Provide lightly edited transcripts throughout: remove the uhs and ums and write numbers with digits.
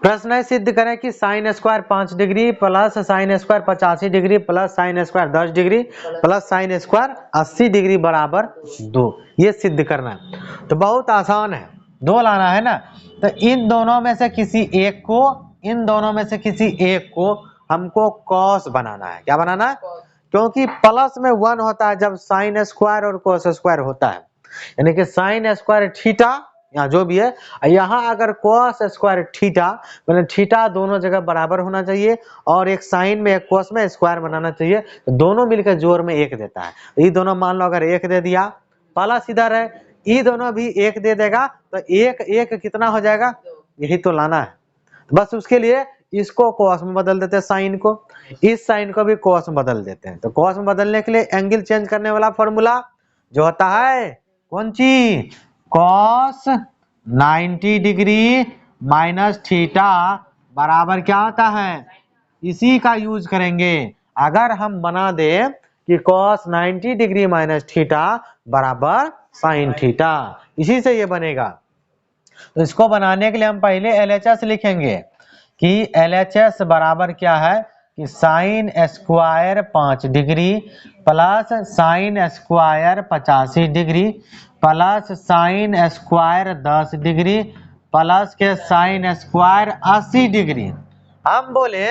प्रश्न है सिद्ध करें कि sine square 5 degree plus sine square 85 degree plus sine square 10 degree plus sine square 80 degree बराबर 2। ये सिद्ध करना है। तो बहुत आसान है, 2 लाना है ना। तो इन दोनों में से किसी एक को हमको कॉस बनाना है। क्या बनाना है? क्योंकि प्लस में 1 होता है जब साइन स्क्वायर और कोस स्क्वायर होता है, यानी कि साइन स्क्वायर थीटा यहाँ जो भी है, यहाँ अगर cos स्क्वायर थीटा, मतलब थीटा दोनों जगह बराबर होना चाहिए और एक साइन में एक cos में स्क्वायर बनाना चाहिए, तो दोनों मिलकर जोड़ में 1 देता है। ये दोनों मान लो अगर 1 दे दिया, प्लस इधर है, ये दोनों भी 1 दे देगा, तो 1 1 कितना हो जाएगा? यही तो लाना है। बस उसके लिए इसको cos में बदल देते हैं, साइन को, इस साइन को भी cos में बदल देते हैं। तो cos में बदलने के लिए एंगल चेंज करने वाला फॉर्मूला जो होता है कौन सी? cos 90 डिग्री माइनस थीटा बराबर क्या होता है? इसी का यूज करेंगे। अगर हम बना दे कि cos 90 डिग्री माइनस थीटा बराबर साइन थीटा, इसी से ये बनेगा। तो इसको बनाने के लिए हम पहले LHS लिखेंगे कि LHS बराबर क्या है कि sine square 5 degree plus sine square 85 degree plus sine square 10 degree plus के साइन स्क्वायर 80 डिग्री। हम बोले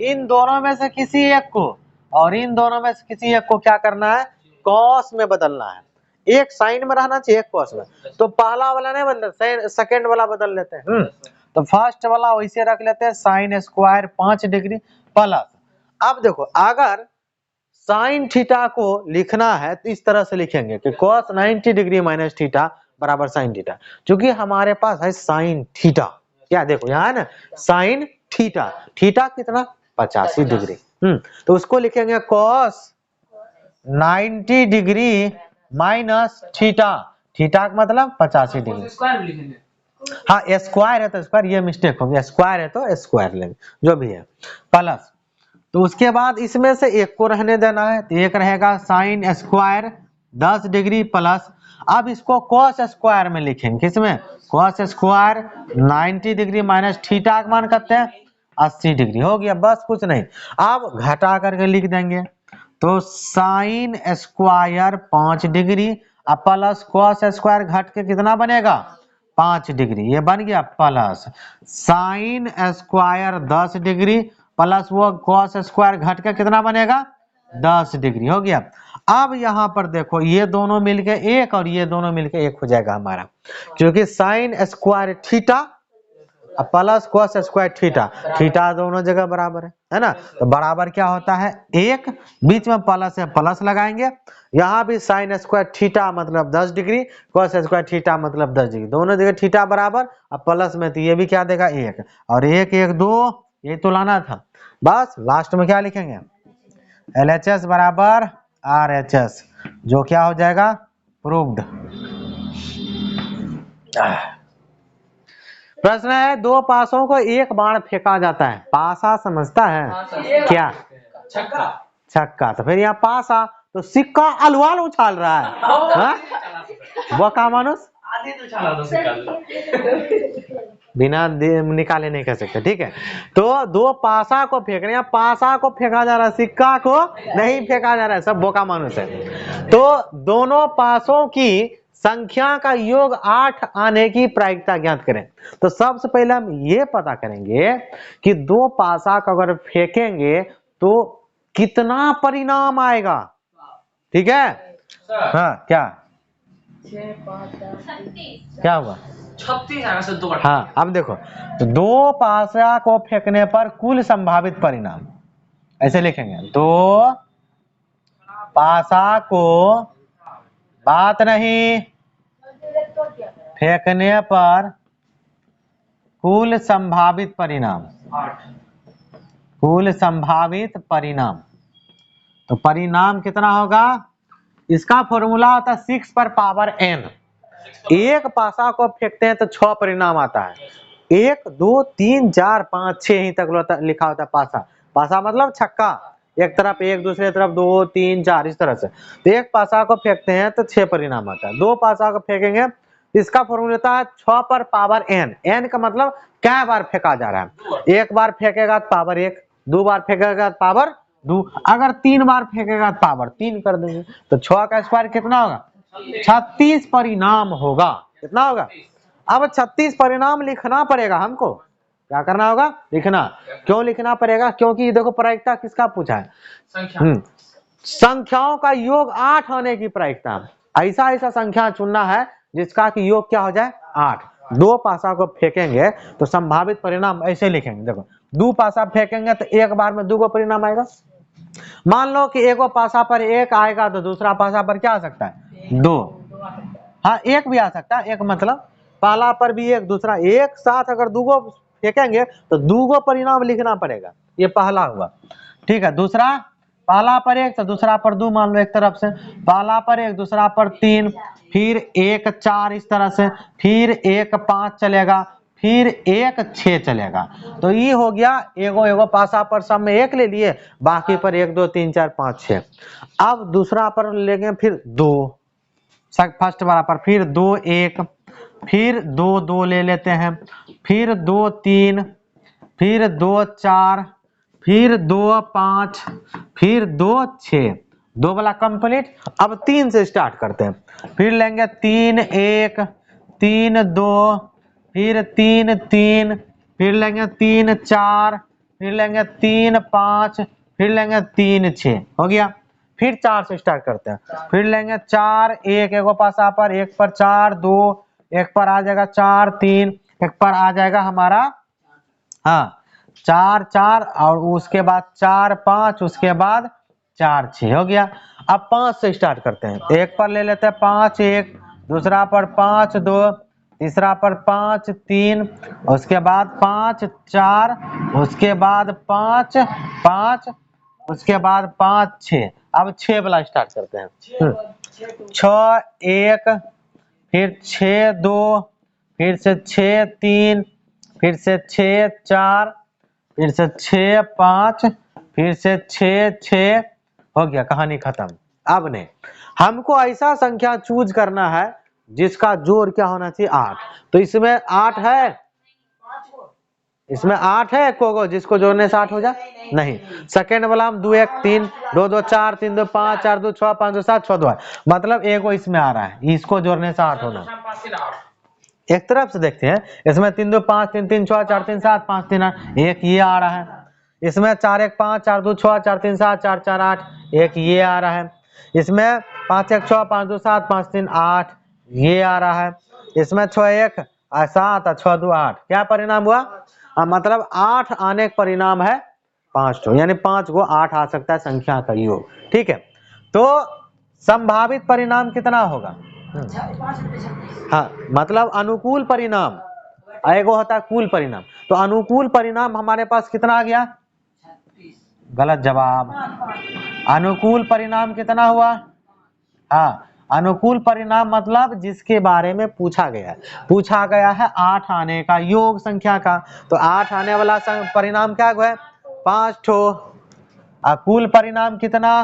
इन दोनों में से किसी एक को, और इन दोनों में से किसी एक को क्या करना है? कॉस में बदलना है। एक साइन में रहना चाहिए, एक कॉस में। तो पहला वाला नहीं बदल, सेकेंड वाला बदल लेते हैं। तो फर्स्ट वाला वैसे रख लेते हैं, साइन स्क्वायर 5 डिग्री प्लस। अब देखो अगर साइन थीटा को लिखना है तो इस तरह से लिखेंगे कि cos 90 डिग्री माइनस थीटा बराबर साइन थीटा, क्योंकि हमारे पास है साइन थीटा। क्या देखो यहाँ है ना, साइन थीटा, थीटा कितना? 85 डिग्री। तो उसको लिखेंगे cos 90 degree minus theta, theta का मतलब 85 डिग्री। हाँ स्क्वायर है तो स्क्वायर, ये मिस्टेक हो गया, स्क्वायर है तो स्क्वायर लेंगे, जो भी है प्लस। तो उसके बाद इसमें से एक को रहने देना है, तो एक रहेगा साइन स्क्वायर 10 डिग्री प्लस। अब इसको cos स्क्वायर में लिखेंगे, किसमें? cos square 90 degree minus theta का मान करते हैं 80 डिग्री। हो गया, बस कुछ नहीं। अब घटा करके लिख देंगे, तो साइन स्क्वायर 5 डिग्री अब प्लस cos स्क्वायर घट के कितना बनेगा? 5 डिग्री। ये बन गया plus sine square 10 degree plus वो cos स्क्वायर घट के कितना बनेगा? 10 डिग्री। हो गया। अब यहाँ पर देखो ये दोनों मिलके 1 और ये दोनों मिलके 1 हो जाएगा हमारा, क्योंकि sign square theta plus cos square theta, theta दोनों जगह बराबर है ना। तो बराबर क्या होता है? 1, बीच में प्लस है, प्लस लगाएंगे। यहाँ भी साइन स्क्वायर थीटा मतलब 10 डिग्री, cos स्क्वायर थीटा मतलब 10 डिग्री, दोनों जगह थीटा बराबर। अब प्लस में तो ये भी क्या देगा? 1 और 1 1 2, ये तो लाना था। बस लास्ट में क्या लिखेंगे? LHS बराबर RHS, जो क्या हो जाएगा? प्रूव्ड। प्रश्न है, 2 पासों को एक बाण फेंका जाता है, पासा समझता है क्या? छक्का। तो फिर यहाँ पासा, तो सिक्का अलवाल उछाल रहा है। वो का मानुस बिना निकाले नहीं कर सकते, ठीक है। तो 2 पासा को फेंक रहे हैं, पासा को फेंका जा रहा है, सिक्का को नहीं फेंका जा रहा है, सब बोका मानुस है। तो दोनों पासों की संख्या का योग 8 आने की प्रायिकता ज्ञात करें। तो सबसे पहले हम ये पता करेंगे कि 2 पासा को अगर फेंकेंगे तो कितना परिणाम आएगा, ठीक है। हाँ क्या क्या हुआ? 36 आएगा सर, 2। हाँ अब देखो, तो 2 पासा को फेंकने पर कुल संभावित परिणाम ऐसे लिखेंगे, 2 पासा को बात नहीं फेंकने पर कुल संभावित परिणाम, कुल संभावित परिणाम। तो परिणाम कितना होगा? इसका फॉर्मूला होता है 6 पर पावर n। एक पासा को फेंकते हैं तो 6 परिणाम आता है, 1 2 3 4 5 6 ही तक लिखा होता है पासा। पासा मतलब छक्का, एक तरफ 1 दूसरे तरफ 2 3 4 इस तरह से। तो एक पासा को फेंकते हैं तो 6 परिणाम आता है, 2 पासा को फेंकेंगे इसका फॉर्मूला होता है 6 पर पावर n। n का मतलब क्या बार फेंका जा रहा है। एक बार फेंकेगा तो पावर 1, 2 बार फेंकेगा तो पावर 2, अगर 3 बार फेंकेगा तो पावर 3 कर देंगे। तो 6 का स्क्वायर कितना होगा? 36 परिणाम होगा। कितना होगा? अब 36 परिणाम लिखना पड़ेगा हमको। क्या करना होगा? लिखना। क्यों लिखना पड़ेगा? क्योंकि देखो प्रायिकता किसका पूछा है? संख्याओं का योग 8 आने की प्रायिकता। ऐसा ऐसा संख्या चुनना है जिसका कि योग क्या हो जाए? 8। दो पासा को फेंकेंगे तो संभावित परिणाम ऐसे लिखेंगे। देखो, 2 पासा फेंकेंगे तो एक बार में 2 को परिणाम आएगा। मान लो कि एक पासा पर 1 आएगा तो दूसरा पासा पर क्या आ सकता है? 2। हाँ, 1 भी आ सकता है। एक मतलब पहला पर भी 1, दूसरा एक साथ अगर 2 को फेंकेंगे तो 2 को परिणाम लिखना पड़ेगा। ये पहला हुआ। ठीक है। दूसरा, पहला पर 1 तो दूसरा पर 2 मान लो एक तरफ से, पहला पर 1 दूसरा पर 3, फिर 1 4 इस तरह से, फिर 1 5 चलेगा, फिर 1 6 चलेगा। तो ये हो गया एगो एगो पासा पर सब में 1 ले लिए, बाकी पर 1 2 3 4 5 6। अब दूसरा पर लेंगे फिर 2, फर्स्ट वाला पर फिर 2 1, फिर 2 2 ले लेते हैं, फिर 2 3, फिर 2 4, फिर 2 5, फिर 2 6। 2 वाला कंप्लीट। अब 3 से स्टार्ट करते हैं। फिर लेंगे 3 1, 3 2, फिर 3 3, फिर लेंगे 3 4, फिर लेंगे 3 5, फिर लेंगे 3 6। हो गया। फिर 4 से स्टार्ट करते हैं। फिर लेंगे 4 1, एगो पासा पर 1 पर 4 2, एक पर आ जाएगा 4 3, एक पर आ जाएगा हमारा 4 4, और उसके बाद 4 5, उसके बाद 4 6। हो गया। अब 5 से स्टार्ट करते हैं। एक पर ले लेते हैं 5 1, दूसरा पर 5 2, तीसरा पर 5 3, उसके बाद 5 4, उसके बाद 5 5, उसके बाद 5 6। अब 6 वाला स्टार्ट करते हैं। 6 1, फिर 6 2, फिर से 6 3, फिर से 6 4, फिर से 6 5, फिर से 6 6। हो गया, कहानी खत्म। अब ने हमको ऐसा संख्या चूज करना है जिसका जोड़ क्या होना चाहिए? 8। तो इसमें 8 है, इसमें 8 है कोगो जिसको जोड़ने से 8 हो जाए? नहीं। सेकेंड वाला हम 2 1 3 2 2 4 3 2 5 4 2 6 5 2 7 6 2 है, मतलब एगो इसमें आ रहा है, इसको जोड़ने से 8 होना। एक तरफ से देखते हैं, इसमें 3 2 5 3 3 6 4 3 7 5 3 8, एक ये आ रहा है। इसमें 4 1 5 4 2 6 4 3 7 4 4 8, एक ये आ रहा है। इसमें 5 1 6 5 2 7 5 3 8, ये आ रहा है। इसमें 6 1 7 6 2 8, क्या परिणाम हुआ? मतलब 8 आने का परिणाम है 5 ठो, यानी 5 को 8 आ सकता है संख्या का योग। ठीक है। तो संभावित परिणाम कितना होगा? हाँ, मतलब अनुकूल परिणाम, एगो होता है कुल परिणाम। तो अनुकूल परिणाम हमारे पास कितना आ गया? गलत जवाब। अनुकूल परिणाम कितना हुआ? हाँ, अनुकूल परिणाम मतलब जिसके बारे में पूछा गया है। पूछा गया है 8 आने का योग संख्या का, तो 8 आने वाला परिणाम क्या है? 5 ठो। कुल परिणाम कितना?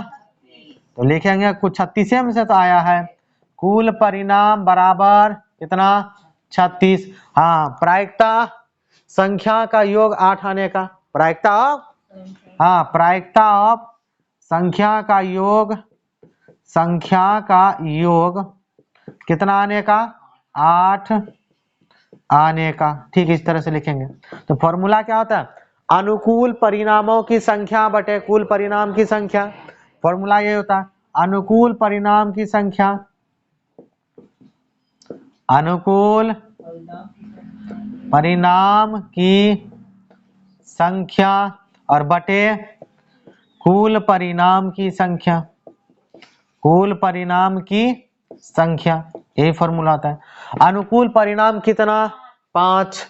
तो लिखेंगे कुछ 36 में से तो आया है। कुल परिणाम बराबर कितना? 36। हाँ, प्रायिकता संख्या का योग 8 आने का, प्रायिकता ऑफ, हाँ, प्रायिकता ऑफ संख्या का योग, संख्या का योग कितना आने का? 8 आने का। ठीक, इस तरह से लिखेंगे। तो फॉर्मूला क्या होता है? अनुकूल परिणामों की संख्या बटे कुल परिणाम की संख्या। फॉर्मूला ये होता है, अनुकूल परिणाम की संख्या, अनुकूल परिणाम की संख्या और बटे कुल परिणाम की संख्या, कुल परिणाम की संख्या, यही फॉर्मूला आता है। अनुकूल परिणाम कितना? 5,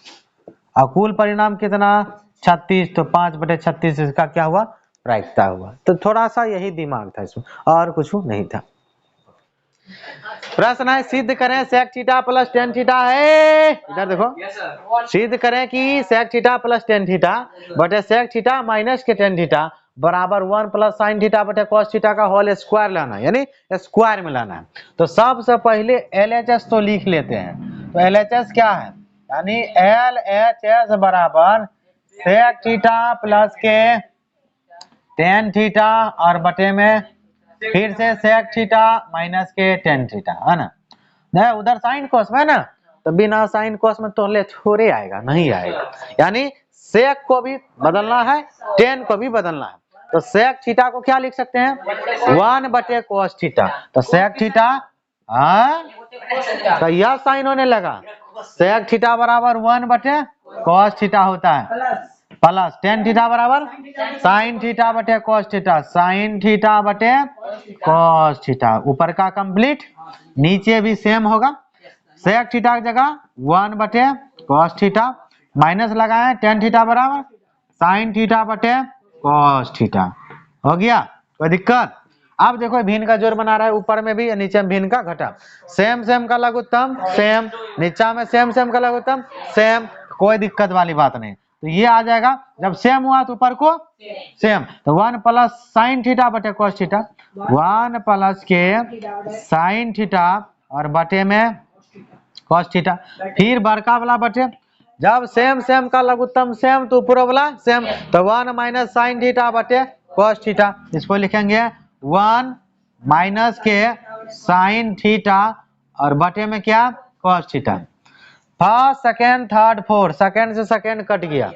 और कुल परिणाम कितना? 36। तो 5 बटे 36, इसका क्या हुआ? प्रायिकता हुआ। तो थोड़ा सा यही दिमाग था इसमें, और कुछ नहीं था। प्रश्न है, सिद्ध करें sec theta plus tan theta है, इधर देखो, सिद्ध करें कि sec theta plus tan theta बटे sec थीटा माइनस के tan थीटा बराबर 1 प्लस साइन थीटा बटे कॉस थीटा का होल स्क्वायर लाना है, यानी स्क्वायर में लाना है। तो सबसे पहले LHS तो लिख लेते हैं। तो LHS क्या है, यानी LHS बराबर सेक थीटा प्लस के टेन थीटा और बटे में फिर से सेक थीटा माइनस के टेन थीटा, है ना। नहीं उधर साइन कोस में ना, तो बिना साइन कोस में तो ले थोड़े आएगा, नहीं आएगा। यानी सेक को भी बदलना है, टेन को भी बदलना है। तो सेक थीटा को क्या लिख सकते हैं, 1 बटे कोस थीटा। तो सेक थीटा तो यह साइन होने लगा, सेक थीटा बराबर 1 बटे कोस थीटा होता है, प्लस टेन थीटा बराबर साइन थीटा बटे कॉस थीटा, साइन थीटा बटे कॉस थीटा। ऊपर का कंप्लीट, नीचे भी सेम होगा। सेक थीटा की जगह 1 बटे कॉस थीटा, माइनस लगाए टेन थीटा बराबर साइन थीटा बटे कॉस थीटा। हो गया, कोई दिक्कत। अब देखो भिन्न का जोड़ बना रहा है, ऊपर में भी नीचे में भिन्न का घटा। सेम सेम का लघुत्तम सेम, नीचा में सेम सेम का लघुत्तम सेम, कोई दिक्कत वाली बात नहीं। तो ये आ जाएगा, जब सेम हुआ तो ऊपर को सेम। तो 1 प्लस साइन थीटा बटे कॉस थीटा, 1 प्लस के साइन थीटा और बटे में कॉस थीटा, फिर बड़का वाला बटे, जब सेम सेम का लघुत्तम सेम तो ऊपर वाला सेम। तो 1 माइनस साइन थीटा बटे कॉस थीटा, इसको लिखेंगे 1 माइनस के साइन थीटा और बटे में क्या cos theta. First second third fourth, second से सेकेंड कट गया,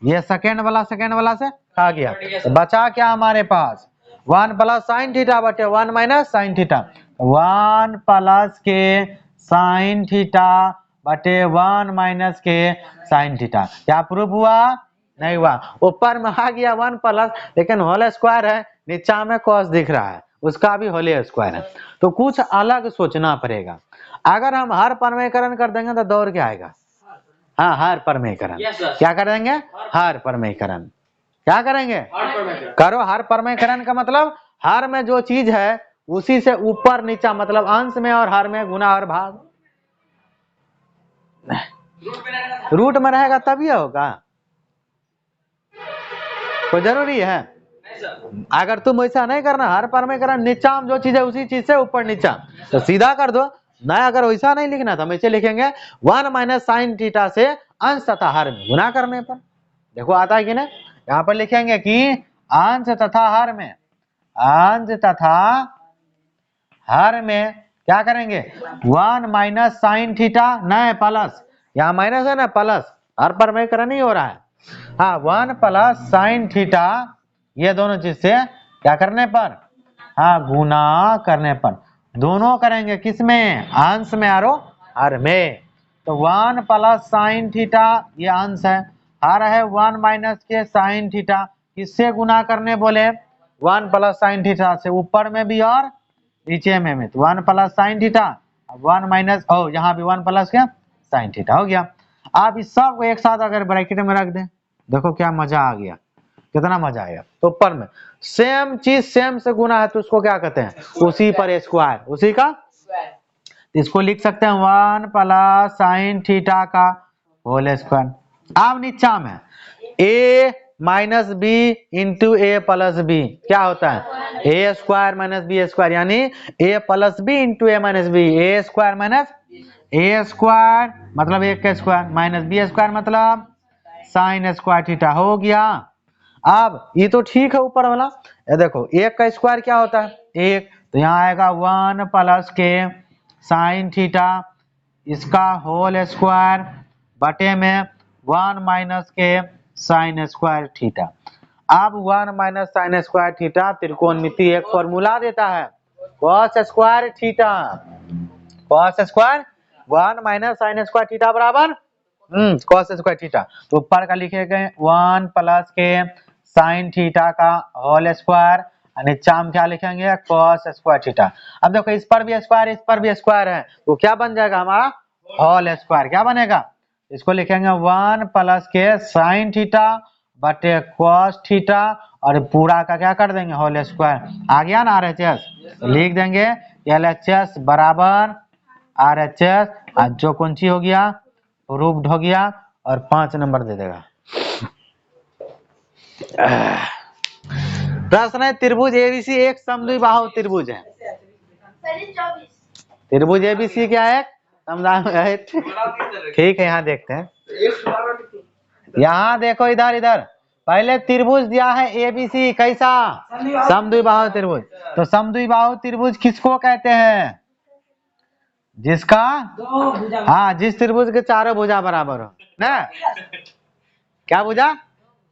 ये सेकेंड वाला से खा गया। तो बचा क्या हमारे पास, 1 प्लस साइन थीटा बटे 1 माइनस साइन थीटा, 1 प्लस के साइन थीटा बटे 1 माइनस के साइन थीटा। क्या प्रूफ हुआ, नहीं हुआ। ऊपर में आ गया 1 प्लस, लेकिन होल स्क्वायर है, नीचा में कॉस दिख रहा है, उसका भी होल स्क्वायर है। तो कुछ अलग सोचना पड़ेगा। अगर हम हर परमेयकरण कर देंगे तो दौड़ के आएगा। हाँ, हर परमेयकरण क्या कर देंगे, हर परमेयकरण क्या करेंगे, करो हर परमेयकरण का मतलब हर में जो चीज है उसी से ऊपर नीचा, मतलब अंश में और हर में गुना और भाग। रूट में रहेगा तभी होगा, कोई जरूरी है। अगर तुम ऐसा नहीं करना, हर परमेयकरण नीचा में जो चीज है उसी चीज से ऊपर नीचा, तो सीधा कर दो ना। अगर वैसा नहीं लिखना तो हम ऐसे लिखेंगे 1 माइनस साइन थीटा से अंश तथा हर में गुना करने पर। देखो आता है कि नहीं, यहाँ पर लिखेंगे कि अंश तथा हर में, अंश तथा हर में क्या करेंगे 1 माइनस साइन थीटा, नहीं प्लस, यहाँ माइनस है ना, प्लस हर परमेयकरण नहीं हो रहा है। हाँ 1 प्लस साइन थीटा, ये दोनों चीज से क्या करने पर, हाँ गुना करने पर। दोनों करेंगे किसमें, अंश में और हर में। तो 1 प्लस साइन थीटा ये अंश है, हर है 1 माइनस के साइन थीटा, किससे गुना करने बोले, 1 प्लस साइन थीटा से, ऊपर में भी और नीचे में भी। तो 1 प्लस साइन थीटा 1 माइनस, ओ यहाँ भी 1 प्लस क्या साइन थीटा हो गया। आप इस सब को एक साथ अगर ब्रैकेट में रख दें, देखो क्या मजा आ गया, कितना मजा आएगा। तो ऊपर में सेम चीज सेम से गुना है तो उसको क्या कहते हैं, उसी पर स्क्वायर, उसी का। इसको लिख सकते हैं 1 प्लस साइन थीटा का होल स्क्वायर। अब नीचा में a minus B into A plus B क्या होता है, A square minus B square, यानी A plus B into A minus B, A square minus A square मतलब एक का स्क्वायर, माइनस बी स्क्वायर मतलब साइन स्क्वायर थीटा हो गया। अब ये तो ठीक है ऊपर वाला, ये देखो एक का स्क्वायर क्या होता है एक, तो यहाँ आएगा 1 प्लस के साइन थीटा इसका होल स्क्वायर बटे में 1 माइनस के साइन स्क्वायर थीटा। अब 1 माइनस साइन स्क्वायर थीटा त्रिकोणमिति एक फॉर्मूला देता है, cos square theta, cos square 1 minus sign square theta बराबर कॉस स्क्वायर थीटा। तो ऊपर का लिखे गए 1 प्लस के साइन थीटा का होल स्क्वायर, नीचा हम क्या लिखेंगे कॉस स्क्वायर थीटा। अब देखो इस पर भी स्क्वायर, इस पर भी स्क्वायर है, तो क्या बन जाएगा हमारा होल स्क्वायर, क्या बनेगा, इसको लिखेंगे 1 प्लस के साइन थीटा बटे कॉस थीटा और पूरा का क्या कर देंगे होल स्क्वायर। आ गया ना RHS, लिख देंगे LHS बराबर RHS, जो कौन सी हो गया प्रूव्ड हो गया और 5 नंबर दे देगा। प्रश्न है त्रिभुज एबीसी एक समद्विबाहु त्रिभुज है। त्रिभुज एबीसी क्या है? समद्विबाहु। ठीक है, यहाँ देखते हैं। यहाँ देखो, इधर इधर पहले त्रिभुज दिया है एबीसी, कैसा? समद्विबाहु त्रिभुज। तो समद्विबाहु त्रिभुज किसको कहते हैं? जिसका हाँ, जिस त्रिभुज के चारों भुजा बराबर हो ना। क्या भुजा?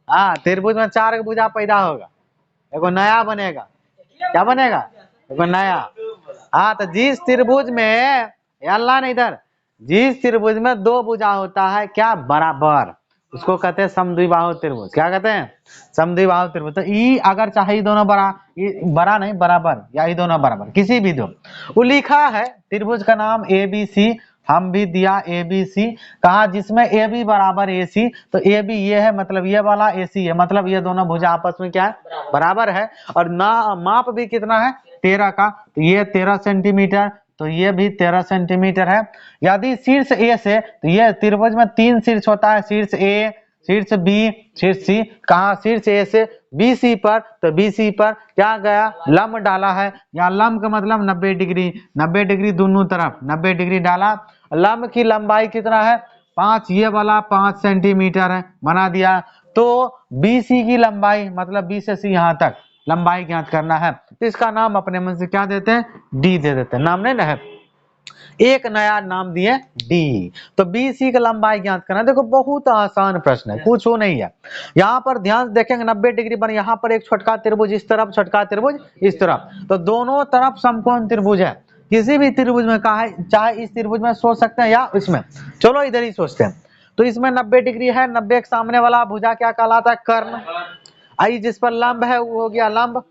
हाँ, त्रिभुज में 4 भुजा पैदा होगा, एगो नया बनेगा। क्या बनेगा? एगो नया। हाँ, तो जिस त्रिभुज में अल्लाह ने इधर जिस त्रिभुज में 2 भुजा होता है क्या? बराबर, उसको कहते हैं समद्विबाहु त्रिभुज। क्या कहते हैं? समद्विबाहु त्रिभुज। तो ई अगर चाहे दोनों बड़ा नहीं, बराबर, या ये दोनों बराबर, किसी भी दो। वो लिखा है त्रिभुज का नाम एबीसी, हम भी दिया एबीसी। कहा जिसमें ए बी बराबर ए सी, तो ए बी ये है मतलब ये वाला, ए सी है मतलब ये दोनों भुजा आपस में क्या है? बराबर है। और ना माप भी कितना है? 13 का। तो ये 13 सेंटीमीटर, तो ये भी 13 सेंटीमीटर है। यदि शीर्ष ए से, तो ये त्रिभुज में 3 शीर्ष होता है, शीर्ष ए, शीर्ष बी, शीर्ष सी। कहा शीर्ष ए से बी सी पर, तो बी सी पर क्या गया? लंब डाला है। यहाँ लंब का मतलब 90 डिग्री, 90 डिग्री दोनों तरफ, 90 डिग्री डाला। लंब की लंबाई कितना है? 5, ये वाला 5 सेंटीमीटर है, बना दिया। तो बी सी की लंबाई मतलब बी से सी यहाँ तक लंबाई ज्ञात करना है, तो इसका नाम अपने मन से क्या देते हैं? डी दे देते हैं। नाम नहीं ना है, एक नया नाम दिए डी। तो बीसी का लंबाई ज्ञात करना। देखो बहुत आसान प्रश्न है, कुछ वो नहीं है। यहाँ पर ध्यान से देखेंगे 90 डिग्री बन, यहाँ पर एक छोटका त्रिभुज इस तरफ, छोटका त्रिभुज इस तरफ, तो दोनों तरफ समकोण त्रिभुज है। किसी भी त्रिभुज में कहा है, चाहे इस त्रिभुज में सोच सकते हैं या इसमें, चलो इधर ही सोचते हैं। तो इसमें 90 डिग्री है, 90 के सामने वाला भुजा क्या कहलाता है? कर्ण। आई जिस पर लंब है वो हो गया लंब।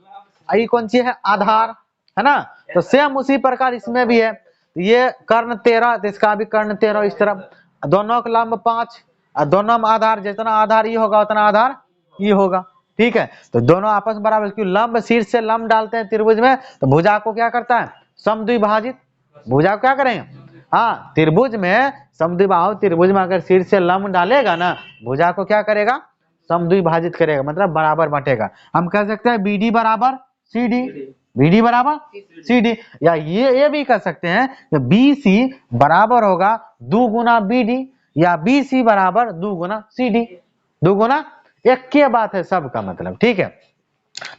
आई कौन सी है? आधार, है ना। तो सेम उसी प्रकार इसमें भी है, ये कर्ण 13, तो इसका भी कर्ण 13 इस तरफ, दोनों का लंब 5, और दोनों में आधार, जितना आधार ये होगा उतना आधार ये होगा। ठीक है, तो दोनों आपस में बराबर, क्योंकि लंब शीर्ष से लंब डालते हैं त्रिभुज में, तो भुजा को क्या करता है? समद्विभाजित। भुजा को क्या करेंगे? हाँ, त्रिभुज में समद्विबाहु त्रिभुज में अगर शीर्ष से लंब डालेगा ना, भुजा को क्या करेगा? समद्विभाजित करेगा, मतलब बराबर बांटेगा। हम कह सकते हैं बीडी बराबर सी डी, बीडी बराबर सी डी, या ये भी कर सकते हैं बी सी बराबर होगा 2 गुना बी डी, या बी सी बराबर 2 गुना सी डी। 2 गुना एक के बात है सबका मतलब। ठीक है,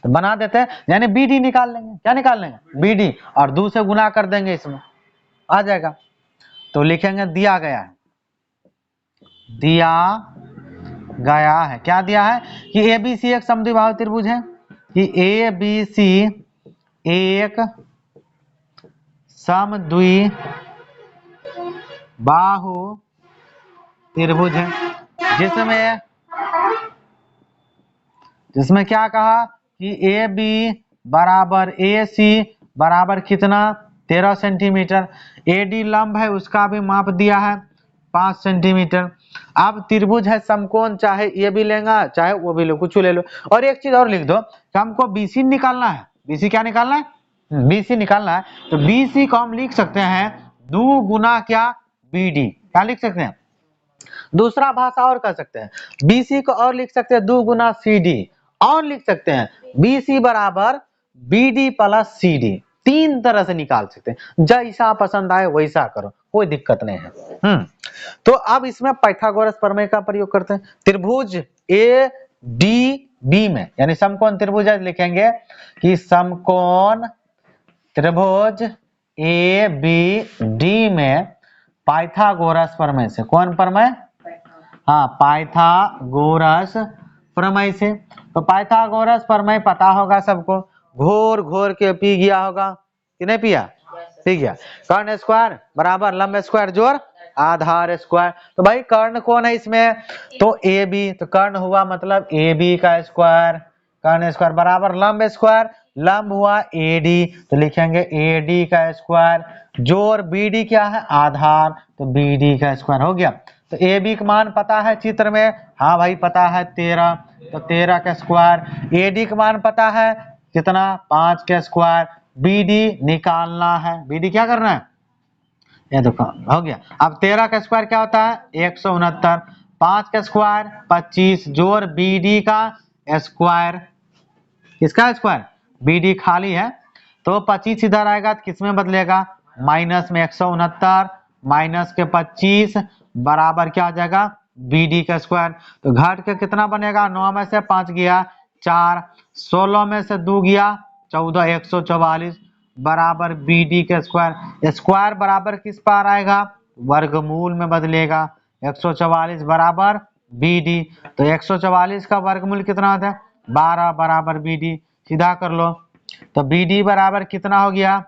तो बना देते हैं, यानी बी डी निकाल लेंगे। क्या निकाल लेंगे? बी डी, और 2 से गुना कर देंगे, इसमें आ जाएगा। तो लिखेंगे दिया गया है, दिया गया है, क्या दिया है? कि ए बी सी एक समद्विबाहु त्रिभुज है, कि ए बी सी एक समद्विबाहु त्रिभुज है, जिसमें क्या कहा कि ए बी बराबर ए सी बराबर कितना? 13 सेंटीमीटर। ए डी लंब है, उसका भी माप दिया है 5 सेंटीमीटर। अब त्रिभुज है समकोण, चाहे ये भी लेगा चाहे वो भी लो, कुछ ले लो। और एक चीज और लिख दो, हमको बीसी निकालना है। बीसी क्या निकालना है? बीसी निकालना है। तो बीसी को हम लिख सकते हैं 2 गुना क्या? बीडी। क्या लिख सकते हैं? दूसरा भाषा और कर सकते हैं, बीसी को और लिख सकते हैं 2 गुना सी डी, और लिख सकते हैं बीसी बराबर बीडी प्लस सी डी। 3 तरह से निकाल सकते हैं, जैसा पसंद आए वैसा करो, कोई दिक्कत नहीं है। तो अब इसमें पाइथागोरस प्रमेय का प्रयोग करते हैं। त्रिभुज ए डी बी में, यानी समकोण त्रिभुज लिखेंगे कि समकोण त्रिभुज ए बी डी में पाइथागोरस प्रमेय से, कौन प्रमेय? हाँ, पाइथागोरस प्रमेय से। तो पाइथागोरस प्रमेय पता होगा सबको, घोर घोर के पी गया होगा कि नहीं पिया? पी गया। कर्ण स्क्वायर बराबर लंब स्क्वायर जोड़ आधार स्क्वायर। तो भाई कर्ण कौन है इसमें? तो ए बी, तो कर्ण हुआ मतलब ए बी का स्क्वायर, कर्ण स्क्वायर बराबर लंब स्क्वायर, लंब हुआ ए डी, तो लिखेंगे ए डी का स्क्वायर, जोड़ बी डी क्या है? आधार, तो बी डी का स्क्वायर हो गया। तो ए बी का मान पता है चित्र में? हाँ भाई पता है 13, तो 13 का स्क्वायर। ए डी का मान पता है कितना? 5 का स्क्वायर। बी डी निकालना है, बी डी क्या करना है? ये देखो हो गया। अब 13 का स्क्वायर क्या होता है? 169, 5 का स्क्वायर 25, जोड़ बी डी का स्क्वायर, किसका स्क्वायर, BD खाली है तो 25 इधर आएगा तो किसमें बदलेगा, माइनस में 169 माइनस के 25 बराबर क्या आ जाएगा, BD का स्क्वायर। तो घट के कितना बनेगा, 9 में से 5 गया 4, 16 में से 2 गया 14, 144 बराबर BD का स्क्वायर। स्क्वायर बराबर किस पार आएगा, वर्गमूल में बदलेगा, 144 बराबर BD। तो 144 का वर्गमूल कितना होता है, 12 बराबर BD। सीधा कर लो तो BD बराबर कितना हो गया,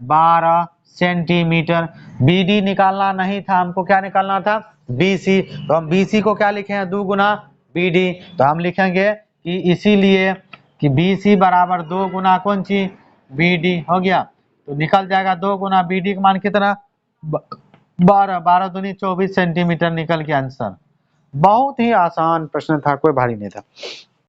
12 सेंटीमीटर। BD निकालना नहीं था हमको, क्या निकालना था, BC। तो हम BC को क्या लिखे हैं, 2 गुना BD। तो हम लिखेंगे कि इसीलिए कि BC बराबर 2 गुना कौन सी, BD हो गया। तो निकल जाएगा 2 गुना BD का मान कितना, 12, 12 दूनी 24 सेंटीमीटर निकल के आंसर। बहुत ही आसान प्रश्न था, कोई भारी नहीं था।